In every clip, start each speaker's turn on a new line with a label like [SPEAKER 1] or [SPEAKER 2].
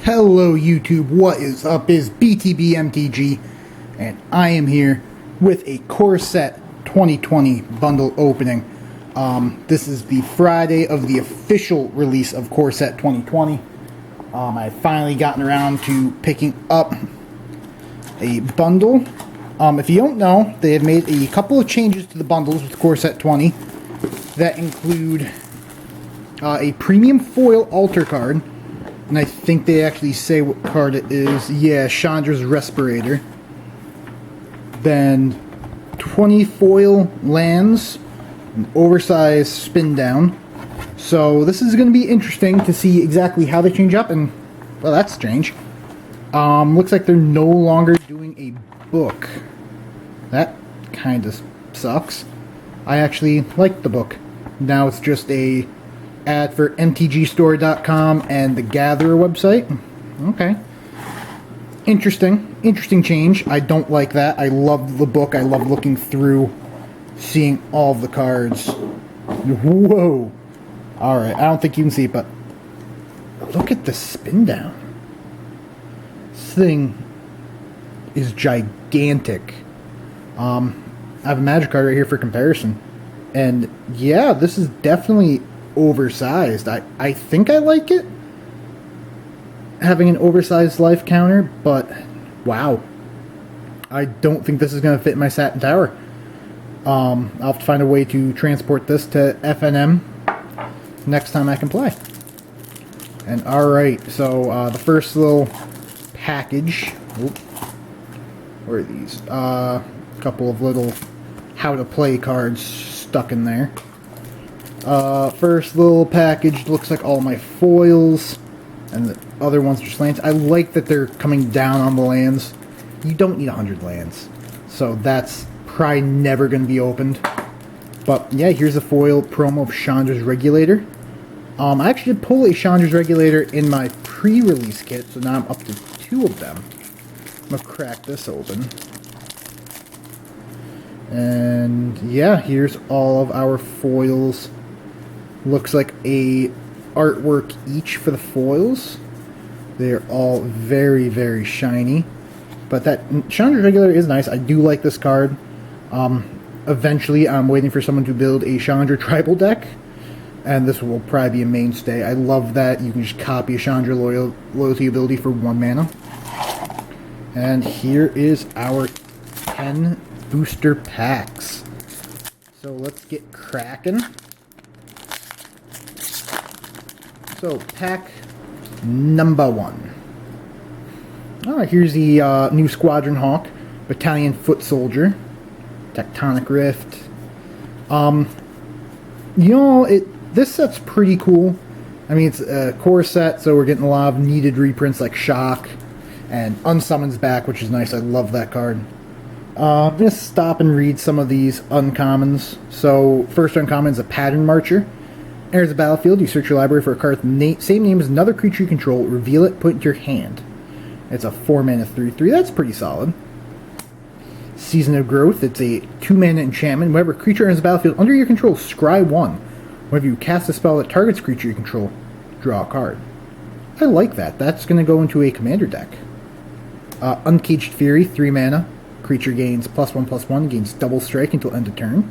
[SPEAKER 1] Hello YouTube, what is up? Is BTBMTG, and I am here with a Core Set 2020 bundle opening. This is the Friday of the official release of Core Set 2020. I've finally gotten around to picking up a bundle. If you don't know, they have made a couple of changes to the bundles with Core Set 20 that include a premium foil altar card. And I think they actually say what card it is. Yeah, Chandra's Respirator. Then 20 foil lands, an oversized spin down. So this is going to be interesting to see exactly how they change up. And, well, that's strange. Looks like they're no longer doing a book. That kind of sucks. I actually like the book. Now it's just a ad for mtgstore.com and the Gatherer website. Okay. Interesting change. I don't like that. I love the book. I love looking through, seeing all of the cards. Whoa. Alright, I don't think you can see it, but look at the spin down. This thing is gigantic. I have a magic card right here for comparison. And yeah, this is definitely oversized. I think I like it, having an oversized life counter, but wow, I don't think this is going to fit in my satin tower. I'll have to find a way to transport this to FNM next time I can play. And alright, so the first little package, where are these? A couple of little how to play cards stuck in there. First little package looks like all my foils, and the other ones are just lands. I like that they're coming down on the lands. You don't need 100 lands, so that's probably never going to be opened. But yeah, here's a foil promo of Chandra's Regulator. I actually did pull a Chandra's Regulator in my pre-release kit, so now I'm up to 2 of them. I'm going to crack this open. And yeah, here's all of our foils. Looks like a artwork each for the foils. They're all very, very shiny. But that Chandra's Regular is nice. I do like this card. Eventually, I'm waiting for someone to build a Chandra tribal deck. And this will probably be a mainstay. I love that you can just copy a Chandra loyalty ability for 1 mana. And here is our 10 booster packs. So let's get cracking. So, pack number 1. Alright, here's the new Squadron Hawk, Battalion Foot Soldier, Tectonic Rift. This set's pretty cool. I mean, it's a core set, so we're getting a lot of needed reprints like Shock and Unsummon's back, which is nice. I love that card. I'm going to stop and read some of these uncommons. So, first uncommon is a Pattern Marcher. Enters the battlefield, you search your library for a card with the same name as another creature you control, reveal it, put it into your hand. It's a 4-mana 3/3, that's pretty solid. Season of Growth, it's a 2-mana enchantment. Whenever a creature enters the battlefield under your control, scry 1. Whenever you cast a spell that targets a creature you control, draw a card. I like that. That's going to go into a commander deck. Uncaged Fury, 3 mana. Creature gains +1/+1, gains double strike until end of turn.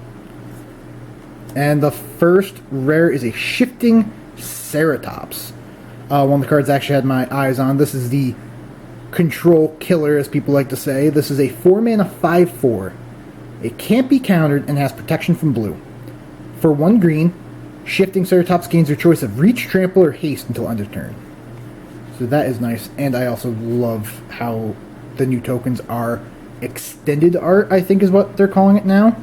[SPEAKER 1] And the first rare is a Shifting Ceratops. One of the cards I actually had my eyes on. This is the Control Killer, as people like to say. This is a 4-mana 5/4. It can't be countered and has protection from blue. For 1 green, Shifting Ceratops gains your choice of Reach, Trample, or Haste until end of turn. So that is nice. And I also love how the new tokens are extended art, I think is what they're calling it now.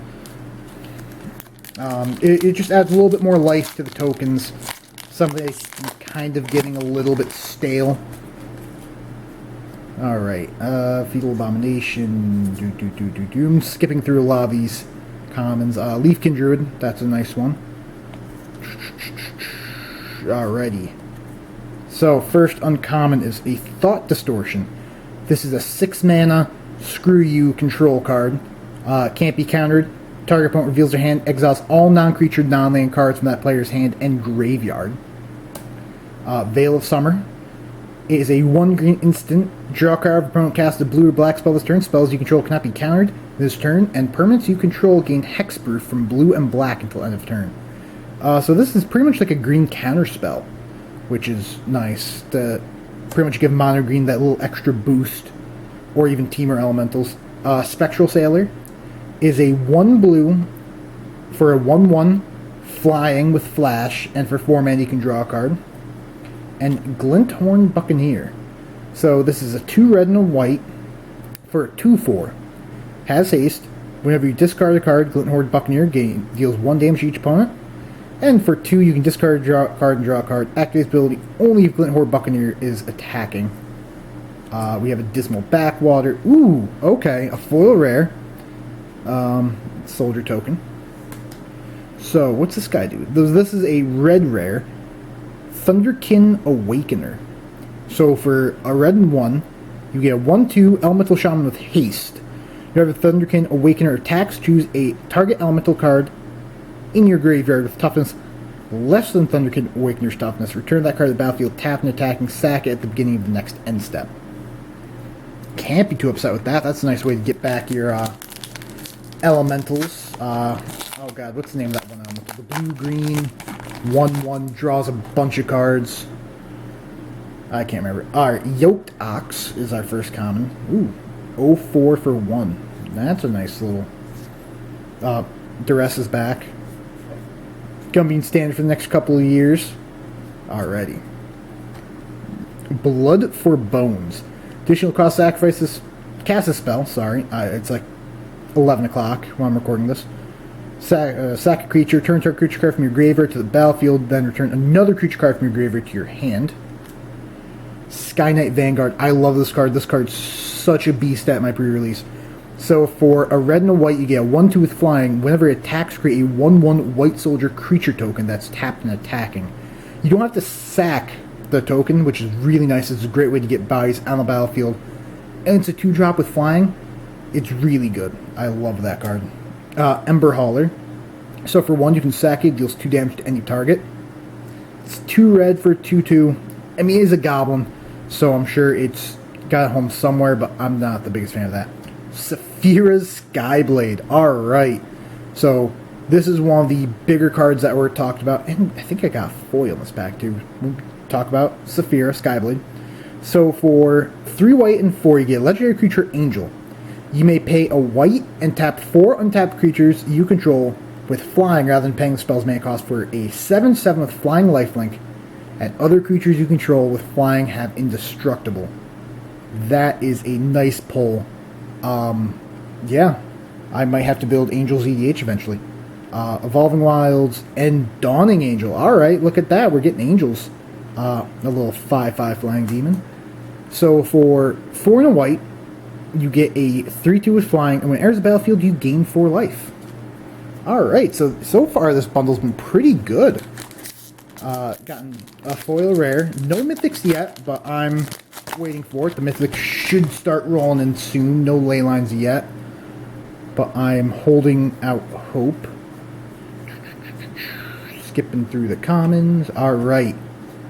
[SPEAKER 1] It just adds a little bit more life to the tokens. Some of these kind of getting a little bit stale. Alright, Fetal Abomination, I'm skipping through a lot of these commons. Leafkin Druid, that's a nice one. Alrighty. So, first uncommon is a Thought Distortion. This is a 6-mana, screw you control card. Can't be countered. Target opponent reveals their hand, exiles all non-creature, non-land cards from that player's hand and graveyard. Veil of Summer. It is a 1 green instant. Draw a card if opponent casts a blue or black spell this turn. Spells you control cannot be countered this turn, and permanents you control gain hexproof from blue and black until end of turn. So this is pretty much like a green counter spell, which is nice to pretty much give mono green that little extra boost, or even Teamer Elementals. Spectral Sailor is a 1 blue for a 1/1 flying with flash, and for 4 mana you can draw a card. And Glinthorn Buccaneer. So this is a 2 red and a white for a 2/4. Has haste. Whenever you discard a card, Glinthorn Buccaneer deals 1 damage to each opponent. And for 2, you can discard a card and draw a card. Activates ability only if Glinthorn Buccaneer is attacking. We have a Dismal Backwater. Ooh, okay, a foil rare. Soldier token. So, what's this guy do? This is a red rare. Thunderkin Awakener. So for a red and 1, you get a 1/2 Elemental Shaman with haste. You have a Thunderkin Awakener attacks, choose a target elemental card in your graveyard with toughness less than Thunderkin Awakener's toughness. Return that card to the battlefield, tap and attacking, sack it at the beginning of the next end step. Can't be too upset with that. That's a nice way to get back your elementals. Oh god, what's the name of that one? The blue-green 1/1 draws a bunch of cards. I can't remember. Alright, Yoked Ox is our first common. Ooh, 0/4 for 1. That's a nice little... Duress is back. Gonna be in standard for the next couple of years. Alrighty. Blood for Bones. Additional cost sacrifices. Cast a spell, sorry. It's like 11 o'clock when I'm recording this. Sack a creature, turn target creature card from your graveyard to the battlefield, then return another creature card from your graveyard to your hand. Sky Knight Vanguard. I love this card. This card's such a beast at my pre-release. So for a red and a white, you get a 1/2 with flying. Whenever it attacks, create a 1/1 white soldier creature token that's tapped and attacking. You don't have to sack the token, which is really nice. It's a great way to get bodies on the battlefield. And it's a 2-drop with flying. It's really good. I love that card. Ember Hauler. So for 1, you can sack it. Deals 2 damage to any target. It's 2 red for 2/2. I mean, it is a goblin, so I'm sure it's got a home somewhere, but I'm not the biggest fan of that. Saphira's Skyblade. Alright. So, this is one of the bigger cards that were talked about. And I think I got foil in this pack, too. We'll talk about Saphira Skyblade. So, for 3 white and 4, you get Legendary Creature Angel. You may pay a white and tap 4 untapped creatures you control with flying rather than paying the spell's mana cost for a 7/7 with flying lifelink, and other creatures you control with flying have indestructible. That is a nice pull. Yeah, I might have to build Angel's EDH eventually. Evolving Wilds and Dawning Angel. Alright, look at that. We're getting Angels. A little 5/5 flying demon. So for 4 and a white, you get a 3/2 with flying, and when it enters the battlefield, you gain 4 life. Alright, so far this bundle's been pretty good. Gotten a foil rare. No mythics yet, but I'm waiting for it. The mythics should start rolling in soon. No ley lines yet, but I'm holding out hope. Skipping through the commons. Alright.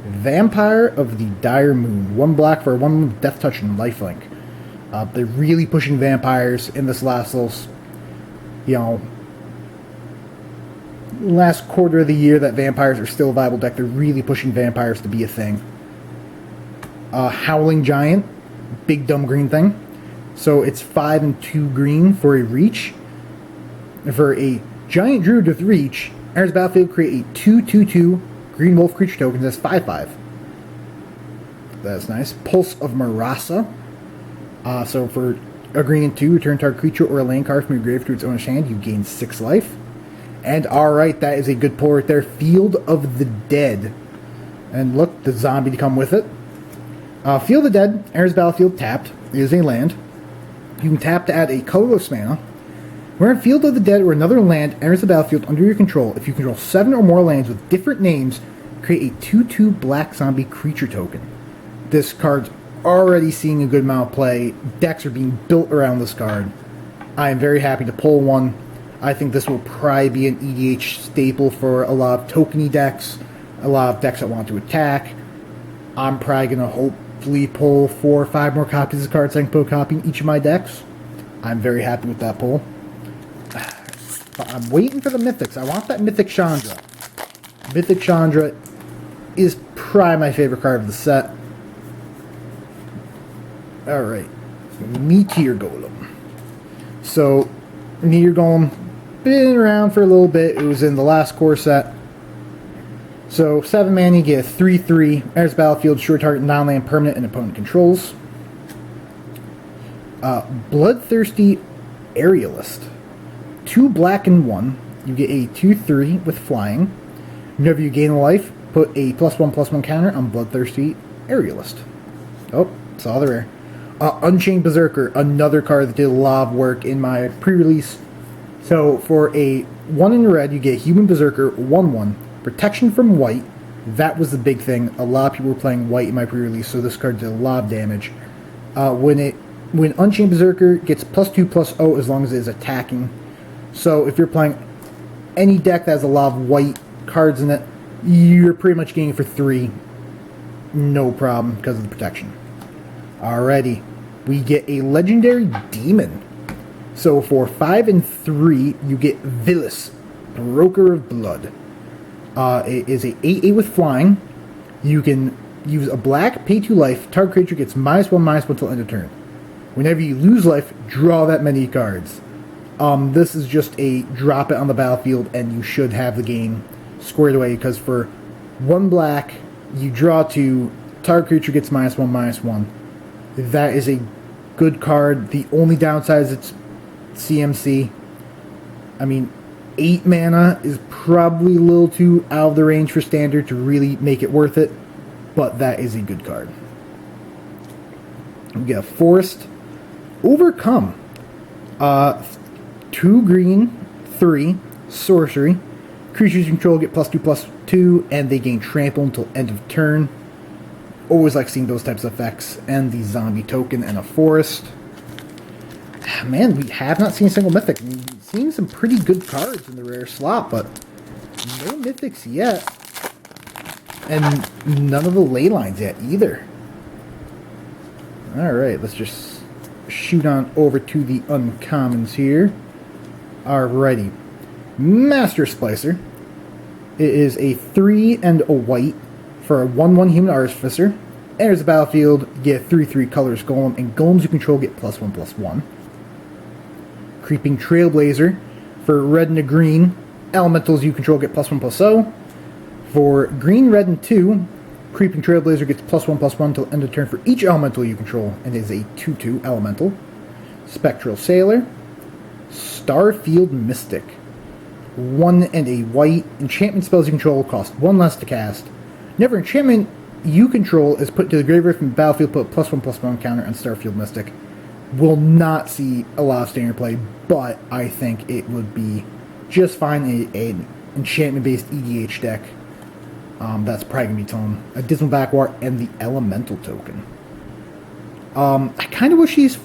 [SPEAKER 1] Vampire of the Dire Moon. 1 black for 1 with Death Touch and Lifelink. They're really pushing vampires in this last little, last quarter of the year that vampires are still a viable deck. They're really pushing vampires to be a thing. Howling Giant, big dumb green thing. So it's 5 and 2 green for a reach. For a Giant Druid with reach, enters battlefield, create a 2/2/2 green wolf creature token that's 5/5. That's nice. Pulse of Marasa. So for a green and 2, return target creature or a land card from your grave to its owner's hand, you gain 6 life. And alright, that is a good pull right there. Field of the Dead. And look, the zombie to come with it. Field of the Dead, enters battlefield tapped. It is a land. You can tap to add a colorless mana. Where in Field of the Dead or another land enters the battlefield under your control, if you control 7 or more lands with different names, create a 2/2 black zombie creature token. This card's already seeing a good amount of play. Decks are being built around this card. I am very happy to pull one. I think this will probably be an EDH staple for a lot of tokeny decks, a lot of decks that want to attack. I'm probably going to hopefully pull 4 or 5 more copies of cards I can put a copy in each of my decks. I'm very happy with that pull. But I'm waiting for the Mythics. I want that Mythic Chandra. Mythic Chandra is probably my favorite card of the set. Alright. Meteor Golem. So, Meteor Golem, been around for a little bit. It was in the last core set. So, 7 mana, you get a 3/3. Enters battlefield, short target, non-land, permanent, and opponent controls. Bloodthirsty Aerialist. 2 black and 1. You get a 2/3 with flying. Whenever you gain a life, put a +1/+1 counter on Bloodthirsty Aerialist. Oh, saw the rare. Unchained Berserker, another card that did a lot of work in my pre-release. So, for a 1 in red, you get Human Berserker, 1/1. Protection from white. That was the big thing. A lot of people were playing white in my pre-release, so this card did a lot of damage. When Unchained Berserker gets +2/+0 as long as it is attacking. So if you're playing any deck that has a lot of white cards in it, you're pretty much getting it for 3. No problem because of the protection. Alrighty. We get a Legendary Demon. So for 5 and 3, you get Vilis, Broker of Blood. It is a 8/8 with flying. You can use a black, pay 2 life. Target creature gets -1/-1 till end of turn. Whenever you lose life, draw that many cards. This is just a drop it on the battlefield, and you should have the game squared away, because for 1 black, you draw 2, target creature gets -1/-1. That is a good card. The only downside is it's CMC. I mean, 8 mana is probably a little too out of the range for standard to really make it worth it, but that is a good card. We get a Forest Overcome. 2 green, 3 sorcery. Creatures you control get +2/+2, and they gain trample until end of turn. Always like seeing those types of effects. And the zombie token and a forest. Man, we have not seen a single mythic. We've seen some pretty good cards in the rare slot, but no mythics yet. And none of the ley lines yet either. Alright, let's just shoot on over to the uncommons here. Alrighty. Master Splicer. It is a 3 and a white for a 1/1 Human Artificer. Enters the battlefield, get 3/3 colors Golem, and Golems you control get +1/+1. Creeping Trailblazer. For red and a green, Elementals you control get +1/+0. For green, red, and 2, Creeping Trailblazer gets +1/+1 till end of turn for each Elemental you control, and is a 2/2 Elemental. Spectral Sailor. Starfield Mystic. 1 and a white. Enchantment spells you control cost 1 less to cast. Whenever enchantment you control is put to the graveyard from the battlefield, put +1/+1 counter on Starfield Mystic. Will not see a lot of standard play, but I think it would be just fine in an enchantment-based EDH deck. That's probably going to be tone. A Dismal Backward and the Elemental token. I kind of wish these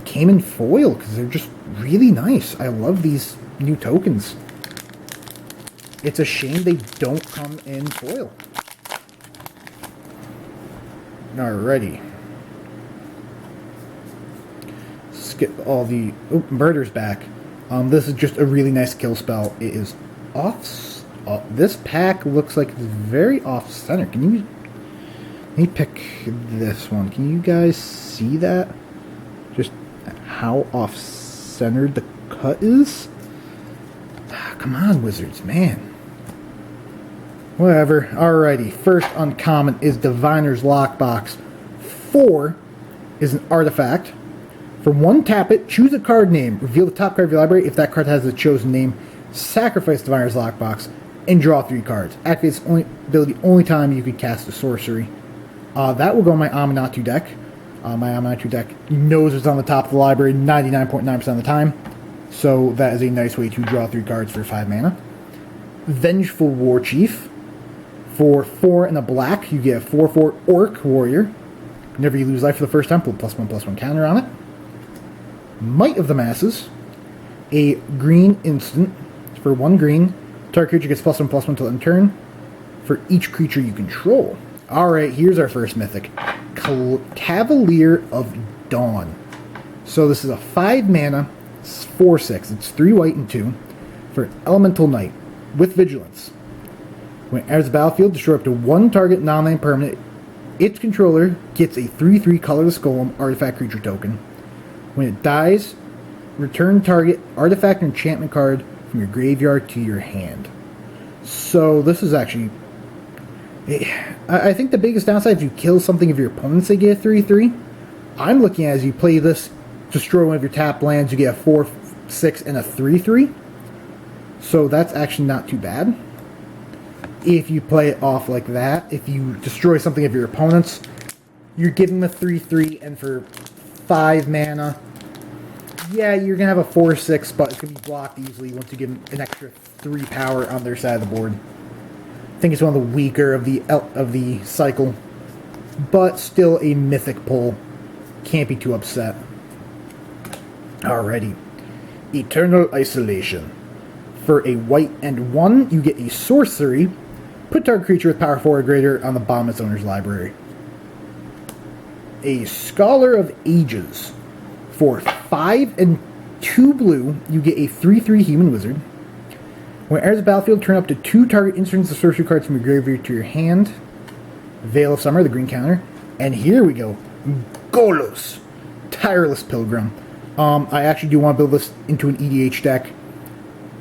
[SPEAKER 1] came in foil, because they're just really nice. I love these new tokens. It's a shame they don't come in foil. Alrighty. Skip all the... Oh, Murder's back. This is just a really nice kill spell. It is off... this pack looks like it's very off-center. Can you... Let me pick this one. Can you guys see that? Just how off-centered the cut is? Come on, Wizards, man. Whatever. Alrighty. First uncommon is Diviner's Lockbox. 4 is an artifact. For 1, tap it, choose a card name, reveal the top card of your library. If that card has a chosen name, sacrifice Diviner's Lockbox, and draw 3 cards. Activates ability only time you can cast a sorcery. That will go in my Aminatou deck. My Aminatou deck knows it's on the top of the library 99.9% of the time. So that is a nice way to draw 3 cards for 5 mana. Vengeful War Chief. For 4 and a black, you get a 4/4 Orc Warrior. Whenever you lose life for the first time, put +1/+1 counter on it. Might of the Masses. A green instant. For 1 green, target creature gets +1/+1 till end turn. For each creature you control. Alright, here's our first mythic. Cavalier of Dawn. So this is a 5 mana, 4/6. It's 3 white and 2 for Elemental Knight with Vigilance. When it enters the battlefield, destroy up to 1 target non-land permanent. Its controller gets a 3/3 colorless golem artifact creature token. When it dies, return target artifact or enchantment card from your graveyard to your hand. So this is actually... I think the biggest downside is you kill something of your opponents, they get a 3/3. I'm looking at as you play this, destroy one of your tap lands, you get a 4/6 and a 3/3. So that's actually not too bad. If you play it off like that, if you destroy something of your opponents, you're giving them a 3/3, and for 5 mana, yeah, you're going to have a 4/6, but it's going to be blocked easily once you give them an extra 3 power on their side of the board. I think it's one of the weaker of the cycle, but still a mythic pull. Can't be too upset. Alrighty. Eternal Isolation. For a white and 1, you get a sorcery. Put target creature with power 4 or greater on the bottom of its owner's library. A Scholar of Ages. For 5 and 2 blue, you get a 3/3 human wizard. When it enters the battlefield, turn up to 2 target instants of sorcery cards from your graveyard to your hand. Veil of Summer, the green counter. And here we go. Golos. Tireless Pilgrim. I actually do want to build this into an EDH deck.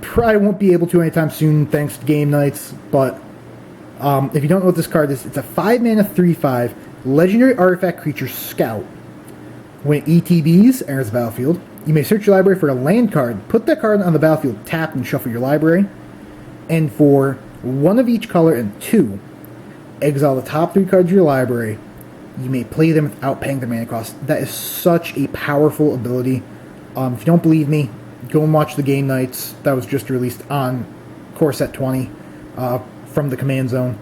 [SPEAKER 1] Probably won't be able to anytime soon thanks to game nights, but if you don't know what this card is, it's a 5 mana 3/5 legendary artifact creature scout. When it ETBs, enters the battlefield, you may search your library for a land card, put that card on the battlefield, tap, and shuffle your library. And for 1 of each color and 2, exile the top 3 cards of your library. You may play them without paying their mana cost. That is such a powerful ability. If you don't believe me, go and watch the game nights that was just released on Core Set 20 from the Command Zone,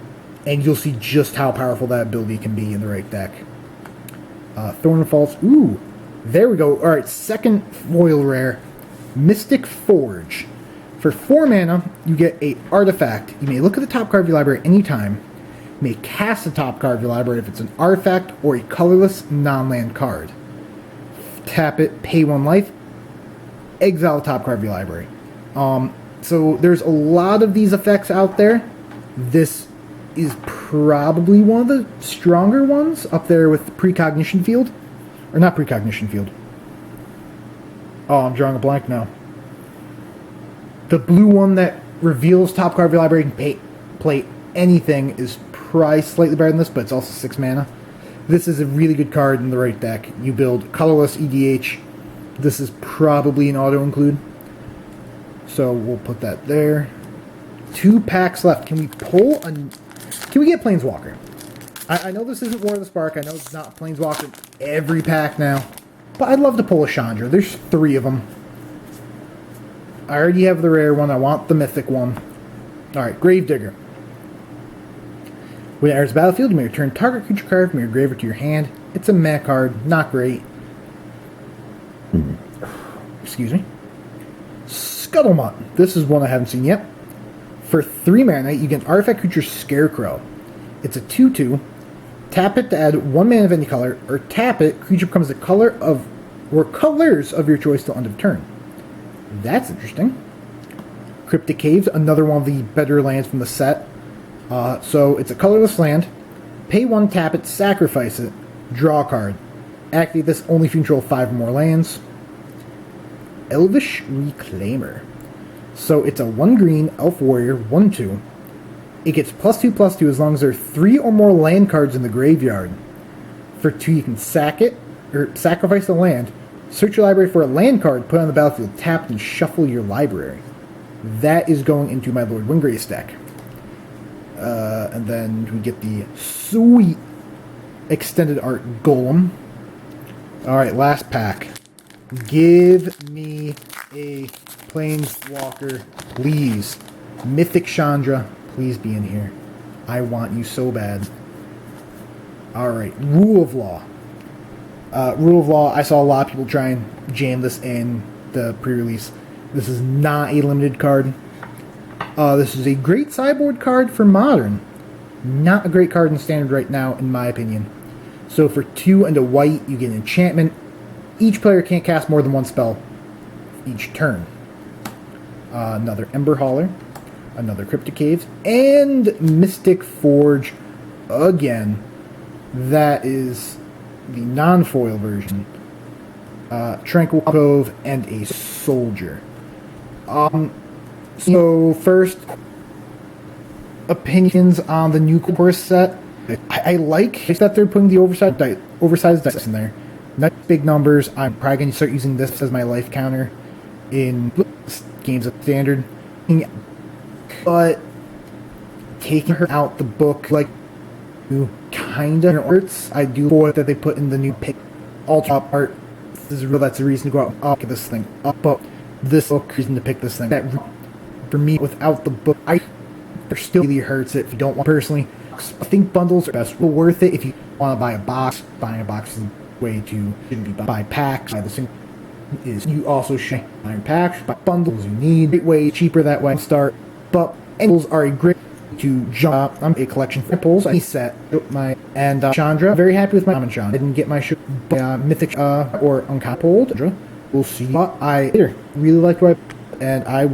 [SPEAKER 1] and you'll see just how powerful that ability can be in the right deck. Thorn Falls. Ooh, there we go. Alright, second foil rare. Mystic Forge. For 4 mana, you get a artifact. You may look at the top card of your library anytime. You may cast the top card of your library if it's an artifact or a colorless non-land card. Tap it, pay 1 life, exile the top card of your library. So there's a lot of these effects out there. This is probably one of the stronger ones, up there with Precognition Field. Or not Precognition Field. Oh, I'm drawing a blank now. The blue one that reveals top card of your library and play anything is probably slightly better than this, but it's also 6 mana. This is a really good card in the right deck. You build colorless EDH. This is probably an auto-include. So we'll put that there. 2 packs left. Can we pull a... Can we get Planeswalker? I know this isn't War of the Spark. I know it's not Planeswalker in every pack now. But I'd love to pull a Chandra. There's 3 of them. I already have the rare one. I want the mythic one. Alright, Gravedigger. When it enters the battlefield, you may return target creature card from your graveyard to your hand. It's a mana card. Not great. Excuse me. Scuttlemutt. This is one I haven't seen yet. For 3 mana, you get an artifact creature Scarecrow. It's a 2/2. Tap it to add 1 mana of any color, or tap it, creature becomes the color of, or colors of your choice till end of turn. That's interesting. Cryptic Caves, another one of the better lands from the set. So it's a colorless land. Pay 1, tap it, sacrifice it, draw a card. Activate this only if you control 5 or more lands. Elvish Reclaimer. So it's a 1 green elf warrior, 1/2. It gets +2/+2 as long as there are 3 or more land cards in the graveyard. For 2, you can sack it, or sacrifice the land, search your library for a land card, put it on the battlefield, tap it, and shuffle your library. That is going into my Lord Windgrace deck. And then we get the sweet extended art Golem. Alright, last pack. Give me a Planeswalker, please. Mythic Chandra, please be in here. I want you so bad. Alright, Rule of Law. Rule of Law, I saw a lot of people try and jam this in the pre-release. This is not a limited card. This is a great sideboard card for Modern. Not a great card in Standard right now, in my opinion. So for 2 and a white, you get an enchantment. Each player can't cast more than one spell each turn. Another Ember Hauler, another Cryptic Caves, and Mystic Forge again. That is the non-foil version. Tranquil Cove, and a Soldier. So first, opinions on the new course set. I like that they're putting the oversized dice in there. Not big numbers. I'm probably going to start using this as my life counter in games of Standard. But taking her out the book, like, kind of hurts. I do like that they put in the new pick ultra art. This is real. That's the reason to go out and pick this thing up. But this book reason to pick this thing. That for me, without the book, it still really hurts it. If you don't want personally, I think bundles are best. Worth it if you want to buy a box. Buying a box is a way to shouldn't be buy packs. Buy the single is you also should buy packs. Buy bundles you need. Great way, cheaper that way. Start, but bundles are a great to jump up. I'm a collection of pulls. I set my and Chandra. Very happy with my Chandra. I didn't get my mythic or uncommon pulled. We'll see. But I really liked what and I